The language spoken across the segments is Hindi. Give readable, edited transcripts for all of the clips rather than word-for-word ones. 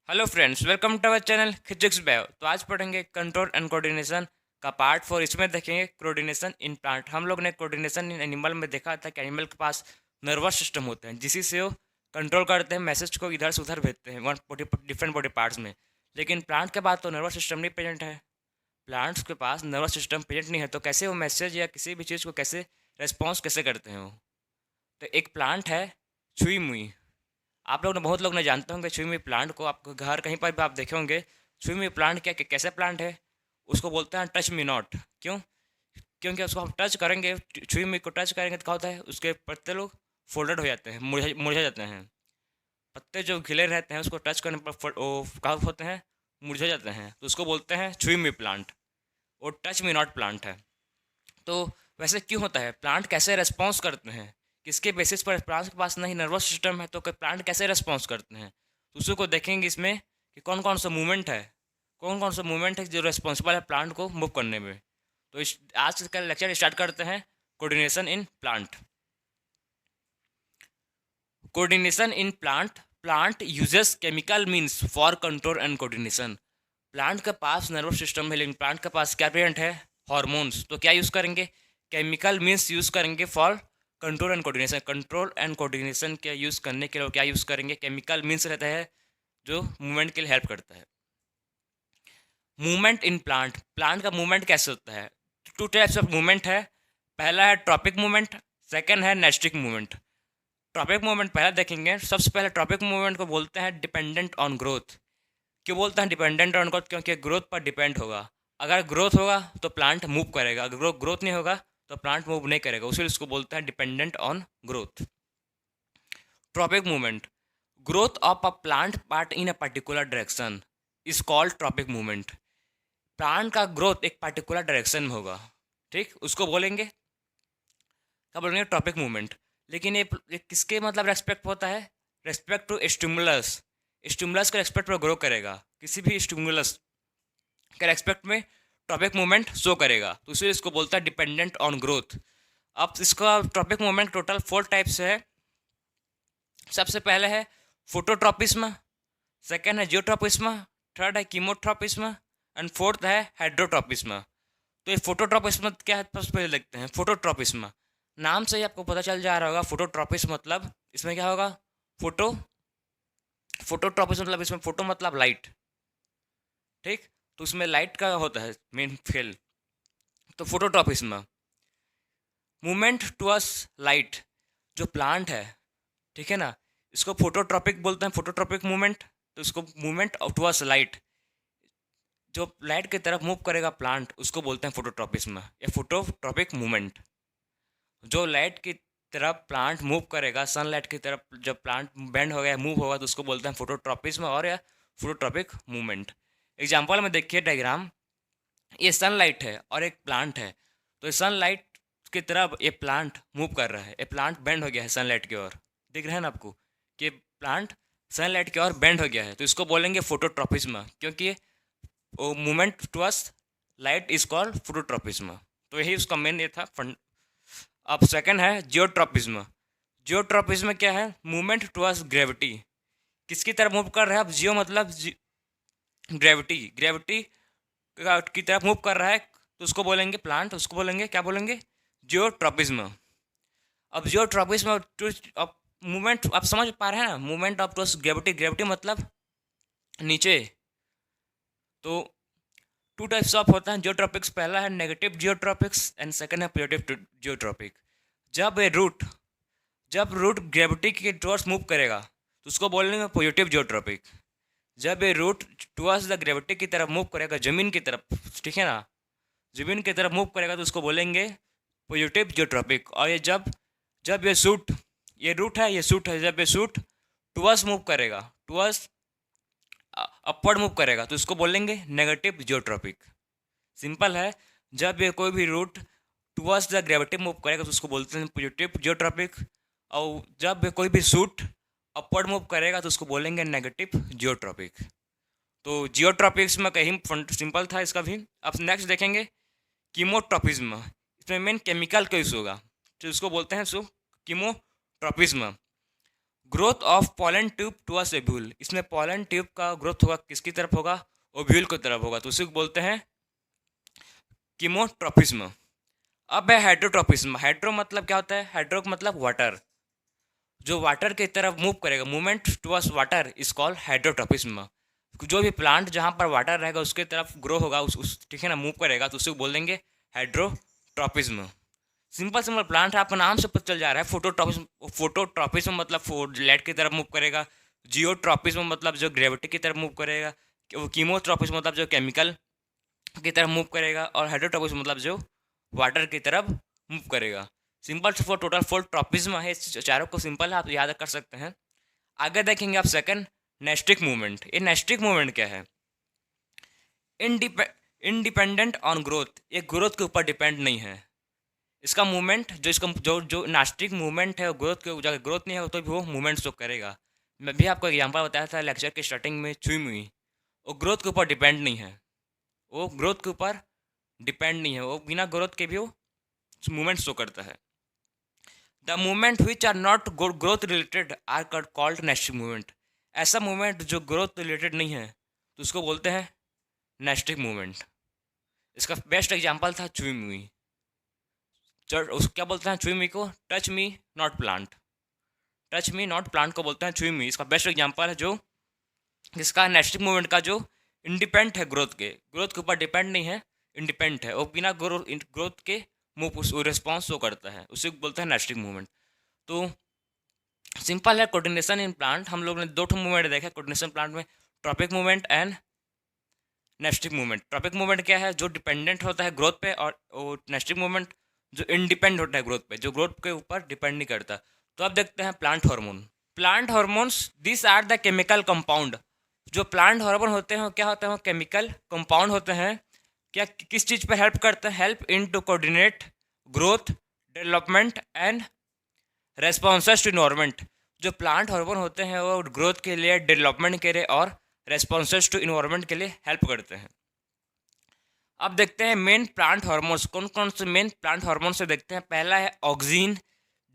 Hello friends, welcome to our channel physics bio. तो आज पढ़ेंगे कंट्रोल एंड कोऑर्डिनेशन का पार्ट 4। इसमें देखेंगे कोऑर्डिनेशन इन प्लांट। हम लोग ने कोऑर्डिनेशन इन एनिमल में देखा था कि एनिमल के पास नर्वस सिस्टम होते हैं, जिसी से वो कंट्रोल करते हैं, मैसेज को इधर से उधर भेजते हैं वन डिफरेंट बॉडी पार्ट्स में। लेकिन प्लांट के पास तो नर्वस सिस्टम नहीं प्रेजेंट है। प्लांट्स के पास नर्वस सिस्टम प्रेजेंट नहीं है, तो कैसे वो मैसेज या किसी भी चीज़ को कैसे रेस्पॉन्स कैसे करते हैं वो। तो एक प्लांट है छुई मुई। आप लोग ने बहुत लोग ने जानते होंगे छुई हुई प्लांट को। आपको घर कहीं पर भी आप देखे होंगे छुई हुई प्लांट कैसे प्लांट है। उसको बोलते हैं टच मी नॉट। क्यों? क्योंकि उसको हम टच करेंगे, छुई हुई को टच करेंगे तो क्या होता है, उसके पत्ते लोग फोल्डेड हो जाते हैं, मुरझा जाते हैं। पत्ते जो खिले रहते हैं उसको टच करने पर वो क्या होते हैं, मुरझा जाते हैं। तो उसको बोलते हैं छुई हुई प्लांट। वो टच मी नॉट प्लांट है। तो वैसे क्यों होता है, प्लांट कैसे रेस्पॉन्स करते हैं, किसके बेसिस पर? प्लांट के पास नहीं नर्वस सिस्टम है तो प्लांट कैसे रेस्पॉन्स करते हैं, तो उसी को देखेंगे इसमें कि कौन कौन सा मूवमेंट है, कौन कौन सा मूवमेंट है जो रेस्पॉन्सिबल है प्लांट को मूव करने में। तो इस आज का लेक्चर स्टार्ट करते हैं coordination in plant. Coordination in plant. Plant uses chemical means for control and coordination. Plant के पास नर्वस सिस्टम है, लेकिन प्लांट के पास क्या प्रेजेंट है, हॉर्मोन्स। तो क्या यूज़ करेंगे, केमिकल मीन्स यूज़ करेंगे for control and coordination. Control and coordination के यूज़ करने के लिए क्या यूज़ करेंगे, केमिकल मीन्स रहता है जो मूवमेंट के लिए हेल्प करता है। Movement in plant. प्लांट का मूवमेंट कैसे होता है? टू टाइप्स ऑफ मूवमेंट है। पहला है ट्रॉपिक मूवमेंट, सेकेंड है नेस्टिक मूवमेंट। ट्रॉपिक मूवमेंट पहले देखेंगे। सबसे पहले ट्रॉपिक मूवमेंट को बोलते हैं डिपेंडेंट ऑन ग्रोथ। क्यों बोलते हैं डिपेंडेंट ऑन ग्रोथ? क्योंकि ग्रोथ पर डिपेंड होगा। अगर ग्रोथ होगा तो प्लांट मूव करेगा, अगर ग्रोथ नहीं होगा तो प्लांट मूव नहीं करेगा, उसी इसको बोलते हैं dependent on growth. Tropic movement. Growth of a plant part in a particular direction is called tropic movement. Plant का ग्रोथ एक पर्टिकुलर डायरेक्शन में होगा, ठीक, उसको बोलेंगे, क्या बोलेंगे, ट्रॉपिक मूवमेंट। लेकिन ये किसके मतलब रेस्पेक्ट होता है? Respect to stimulus. स्टिमुलस के रेस्पेक्ट पर ग्रो करेगा, किसी भी स्टिमुलस के रेस्पेक्ट में ट्रॉपिक मूवमेंट शो करेगा, तो इसलिए इसको बोलता है डिपेंडेंट ऑन ग्रोथ। अब इसका ट्रॉपिक मूवमेंट टोटल 4 टाइप्स है। सबसे पहले है फोटोट्रॉपिज्म, सेकेंड है जियोट्रॉपिज्म, थर्ड है कीमोट्रॉपिज्म एंड फोर्थ है हाइड्रोट्रॉपिज्म। तो ये फोटोट्रॉपिज्म क्या है, सबसे पहले देखते हैं फोटोट्रॉपिज्म। नाम से ही आपको पता चल जा रहा होगा फोटोट्रॉपिज्म मतलब इसमें क्या होगा, फोटो। फोटोट्रॉपिज्म मतलब इसमें फोटो मतलब लाइट, ठीक। तो उसमें लाइट का होता है मेन फेल। तो फोटोट्रॉपिज्म मूवमेंट टुवर्ड्स लाइट। जो प्लांट है, ठीक है ना, इसको फोटोट्रॉपिक बोलते हैं, फोटोट्रॉपिक मूवमेंट। तो इसको मूवमेंट टुवर्ड्स लाइट, जो लाइट की तरफ मूव करेगा प्लांट, उसको बोलते हैं फोटोट्रॉपिज्म या फोटोट्रॉपिक मूवमेंट। जो लाइट की तरफ प्लांट मूव करेगा, सनलाइट की तरफ जब प्लांट बेंड हो गया, मूव होगा, तो उसको बोलते हैं फोटोट्रॉपिज्म और या फोटोट्रॉपिक मूवमेंट। एग्जाम्पल में देखिए डायग्राम, ये सनलाइट है और एक प्लांट है। तो सनलाइट की तरफ ये प्लांट मूव कर रहा है, ये प्लांट बेंड हो गया है सनलाइट की ओर। दिख रहा है ना आपको कि प्लांट सनलाइट की ओर बेंड हो गया है, तो इसको बोलेंगे फोटोट्रॉपिज्म, क्योंकि वो movement towards light is called phototropism. तो यही उसका मेन ये था फंड। अब सेकंड है जियोट्रॉपिज्म। जियोट्रॉपिज्म क्या है, मूवमेंट टुवर्ड्स ग्रेविटी। किसकी तरफ मूव कर रहा है? अब जियो मतलब ग्रेविटी, ग्रेविटी की तरफ मूव कर रहा है, तो उसको बोलेंगे प्लांट, उसको बोलेंगे, क्या बोलेंगे, जियोट्रॉपिज्म। अब जियोट्रॉपिज्म अब मूवमेंट आप समझ पा रहे हैं ना, movement of towards gravity, gravity मतलब नीचे। तो टू टाइप्स ऑफ होता है जियोट्रॉपिक्स। पहला है नेगेटिव जियोट्रॉपिक्स एंड सेकंड है पॉजिटिव जियोट्रॉपिक। जब ये रूट, जब रूट ग्रेविटी के टुवर्ड्स मूव करेगा तो उसको बोलेंगे पॉजिटिव जियोट्रॉपिक। जब ये रूट टुवर्ड्स द ग्रेविटी की तरफ मूव करेगा, जमीन की तरफ, ठीक है ना, जमीन की तरफ मूव करेगा, तो उसको बोलेंगे पॉजिटिव जियोट्रॉपिक। और ये जब जब ये सूट, ये रूट है, ये सूट है, जब ये सूट टुवर्ड्स मूव करेगा, टुवर्ड्स अपवर्ड मूव करेगा, तो इसको बोलेंगे नेगेटिव जियोट्रॉपिक। सिंपल है, जब ये कोई भी root towards the gravity move करेगा तो उसको बोलते हैं पॉजिटिव जियोट्रॉपिक। और जब ये कोई भी सूट अपवर्ड मूव करेगा तो उसको बोलेंगे नेगेटिव जियोट्रॉपिक। तो जियोट्रॉपिक्स में कहीं सिंपल था इसका भी। अब नेक्स्ट देखेंगे कीमोट्रॉपिज्म। इसमें मेन केमिकल का यूज़ होगा, तो इसको बोलते हैं chemotropism. Growth of pollen tube towards ovule, इसमें पॉलन ट्यूब का ग्रोथ होगा किसकी तरफ होगा, ओव्यूल की तरफ होगा, तो उसी को बोलते हैं कीमोट्रोपिज्म। अब है हाइड्रोट्रोपिज्म। हाइड्रो मतलब क्या होता है, हाइड्रो मतलब वाटर, जो वाटर की तरफ मूव करेगा, movement towards water is called hydrotropism. जो भी प्लांट जहाँ पर वाटर रहेगा उसके तरफ ग्रो होगा, उस ठीक है ना, मूव करेगा, तो उसे बोल देंगे हाइड्रोट्रोपिज्म। सिंपल सिंपल प्लांट है, आपका नाम से पता चल जा रहा है। फोटोट्रोपिज्म, फोटोट्रोपिज्म मतलब लाइट की तरफ मूव करेगा। जियोट्रोपिज्म मतलब जो ग्रेविटी की तरफ मूव करेगा। कीमोट्रोपिज्म मतलब जो केमिकल की तरफ मूव करेगा। और हाइड्रोट्रोपिज्म मतलब जो वाटर की तरफ मूव करेगा। सिंपल से फोर टोटल फोर ट्रोपिज्म है, इस चारों को सिंपल है, आप याद कर सकते हैं। आगे देखेंगे आप सेकंड नेस्टिक मूवमेंट। ये नेस्टिक मूवमेंट क्या है, इंडिपेंडेंट ऑन ग्रोथ, ये ग्रोथ के ऊपर डिपेंड नहीं है। इसका मूवमेंट जो इसका जो नास्टिक मूवमेंट है वो ग्रोथ के जगह ग्रोथ नहीं है तो भी वो मूवमेंट शो करेगा। मैं भी आपको एग्जांपल बताया था लेक्चर के स्टार्टिंग में, छुई मुई, वो ग्रोथ के ऊपर डिपेंड नहीं है, वो ग्रोथ के ऊपर डिपेंड नहीं है, वो बिना ग्रोथ के भी वो मूवमेंट शो करता है। The movement which are not growth related are called nastic movement. ऐसा मूवमेंट जो ग्रोथ रिलेटेड नहीं है तो उसको बोलते हैं नेस्टिक मूवमेंट। इसका बेस्ट एग्जांपल था छुई मुई। उस क्या बोलते हैं छुई मुई को, touch me not plant, touch me not plant को बोलते हैं छुई मुई। इसका बेस्ट एग्जांपल है जो जिसका नेस्टिक मूवमेंट का जो इंडिपेंडेंट है, ग्रोथ के ऊपर डिपेंड नहीं है, इंडिपेंडेंट है, वो बिना ग्रोथ के मूव रिस्पॉन्स शो करता है, उसे बोलते हैं नेस्टिक मूवमेंट। तो सिंपल है कोऑर्डिनेशन इन प्लांट। हम लोग ने दो मूवमेंट देखा कोऑर्डिनेशन प्लांट में, tropic movement and nastic movement. Tropic movement क्या है, जो डिपेंडेंट होता है ग्रोथ पे, और नेस्टिक मूवमेंट जो इंडिपेंडेंट होता है ग्रोथ पे, जो ग्रोथ के ऊपर डिपेंड नहीं करता। तो अब देखते हैं plant hormone. Plant hormones this are the chemical compound. जो प्लांट हार्मोन होते हैं क्या होते हैं, केमिकल कंपाउंड होते हैं। क्या किस चीज़ पर हेल्प करते हैं, help in to coordinate growth, development and responses to environment. जो प्लांट हार्मोन होते हैं वो ग्रोथ के लिए, डेवलपमेंट के लिए और रेस्पॉन्सेस टू इन्वायरमेंट के लिए हेल्प करते हैं। अब देखते हैं मेन प्लांट हार्मोन्स कौन कौन से मेन प्लांट हार्मोन से देखते हैं। पहला है auxin,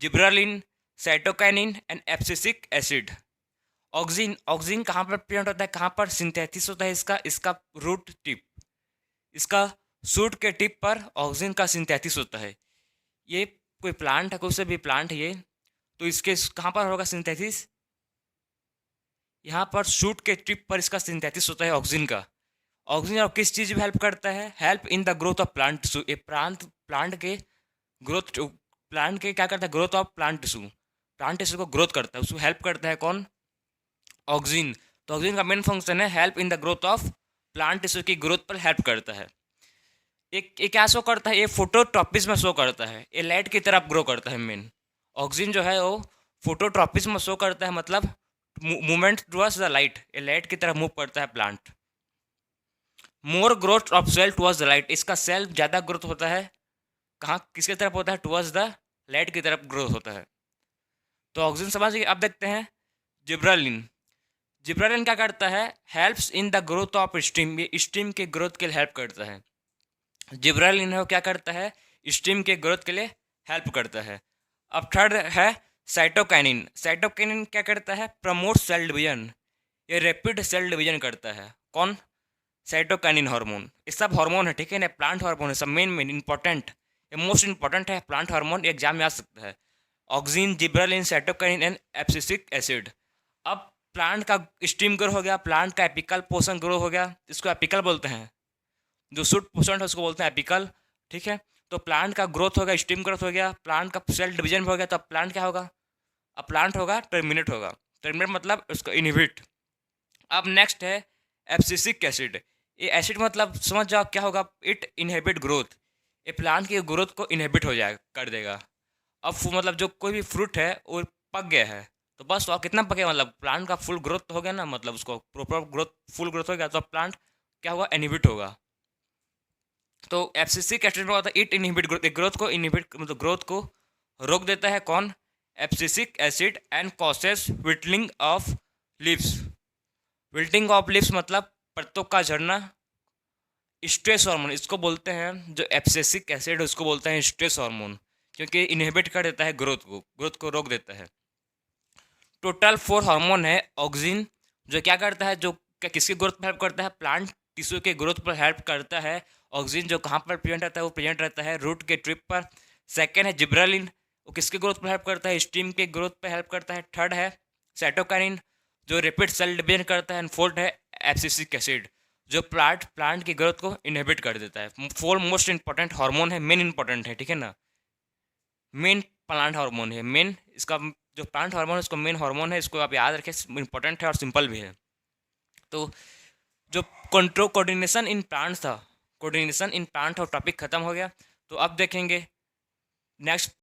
gibberellin, cytokinin and abscisic acid. Auxin, auxin कहाँ पर प्रेजेंट होता है, कहाँ पर सिंथेसिस होता है इसका, इसका रूट टिप, इसका सूट के टिप पर ऑक्सीजन का सिंथेसिस होता है। ये कोई प्लांट है, कोई से भी प्लांट है ये, तो इसके कहाँ पर होगा सिंथेसिस, यहाँ पर सूट के टिप पर इसका सिंथेसिस होता है ऑक्सीजन का। ऑक्सीजन और किस चीज़ में हेल्प करता है, help in the growth of plant tissue. ये प्लांट के ग्रोथ, प्लांट के क्या करता है, growth of plant tissue, plant tissue को ग्रोथ करता है, उसको हेल्प करता है कौन, ऑक्सीजन। तो ऑक्सीजन का मेन फंक्शन है help in the growth of plant tissue की ग्रोथ पर हेल्प करता है। एक ये क्या शो करता है, ये फोटोट्रॉपिज्म में शो करता है, ये लाइट की तरफ ग्रो करता है। मेन ऑक्सीजन जो है वो फोटोट्रॉपिज्म में शो करता है, मतलब मूवमेंट टुवर्ड्स द लाइट, ये लाइट की तरफ मूव करता है plant. More growth of cell towards the light, इसका सेल ज़्यादा ग्रोथ होता है कहाँ, किसकी तरफ होता है, टुवर्ड्स द लाइट की तरफ ग्रोथ होता है। तो ऑक्सीजन समझ गए। अब देखते हैं जिब्रालिन। जिब्रालिन क्या करता है, helps in the growth of steam, ये स्टीम के ग्रोथ के लिए हेल्प करता है। जिब्रालिन है वो क्या करता है, स्टीम के ग्रोथ के लिए हेल्प करता है। अब थर्ड है साइटोकाइनिन। साइटोकाइनिन क्या करता है, प्रमोट सेल डिवीजन, ये रैपिड सेल डिवीजन करता है। कौन, साइटोकाइनिन हार्मोन। ये सब हार्मोन है, ठीक है ना, प्लांट हार्मोन है सब, मेन इंपॉर्टेंट, ये मोस्ट इंपॉर्टेंट है प्लांट हार्मोन, एग्जाम में आ सकता है। Auxin, gibberellin, cytokinin and abscisic acid. अब प्लांट का स्टीम ग्रो हो गया, प्लांट का एपिकल पोर्शन ग्रो हो गया, इसको एपिकल बोलते हैं, जो शूट पोर्शन है उसको बोलते हैं एपिकल, ठीक है। तो प्लांट का ग्रोथ हो गया, स्टीम ग्रोथ हो गया, प्लांट का सेल डिवीजन हो गया, तो अब प्लांट क्या होगा, अब प्लांट होगा टर्मिनेट होगा, टर्मिनेट मतलब उसको इनहिबिट। अब नेक्स्ट है एब्सिसिक एसिड। ये एसिड मतलब समझ जाओ क्या होगा, इट इनहिबिट ग्रोथ, ये प्लांट की ग्रोथ को इनहिबिट हो जाए कर देगा। अब मतलब जो कोई भी फ्रूट है वो पक गया है, तो बस और कितना पके, मतलब प्लांट का फुल ग्रोथ हो गया ना, मतलब उसको प्रॉपर ग्रोथ, फुल ग्रोथ हो गया, तो प्लांट क्या होगा, इनहिबिट होगा। तो एब्सिसिक एसिड में होता है इट इनहिबिट ग्रोथ, ग्रोथ को इनहिबिट मतलब ग्रोथ को रोक देता है कौन, abscisic acid and causes wilting of leaves. Wilting of leaves मतलब पत्तों का झड़ना। स्ट्रेस हार्मोन इसको बोलते हैं, जो एब्सिसिक एसिड उसको बोलते हैं स्ट्रेस हार्मोन, क्योंकि इनहिबिट कर देता है ग्रोथ को रोक देता है। टोटल 4 हार्मोन है। ऑक्सिन जो क्या करता है, जो किसकी ग्रोथ पर हेल्प करता है, प्लांट टिश्यू के ग्रोथ पर हेल्प करता है। ऑक्सिन जो कहाँ पर प्रेजेंट रहता है, वो प्रेजेंट रहता है रूट के ट्रिप पर। सेकेंड है जिब्रालिन, वो किसके ग्रोथ पर हेल्प करता है, स्टीम के ग्रोथ पर हेल्प करता है। थर्ड है साइटोकाइनिन जो रिपीट सेल डिवीजन करता है। एंड फोर्थ है एब्सिसिक एसिड जो प्लांट की ग्रोथ को इनहिबिट कर देता है। फोर मोस्ट इंपॉर्टेंट हार्मोन है, मेन इंपॉर्टेंट है, ठीक है ना। मेन प्लांट हार्मोन है, मेन इसका जो प्लांट हार्मोन है उसको मेन हार्मोन है, इसको आप याद रखें, इंपॉर्टेंट है और सिंपल भी है। तो जो कंट्रोल कोऑर्डिनेशन इन प्लांट था, कोऑर्डिनेशन इन प्लांट और टॉपिक खत्म हो गया। तो अब देखेंगे नेक्स्ट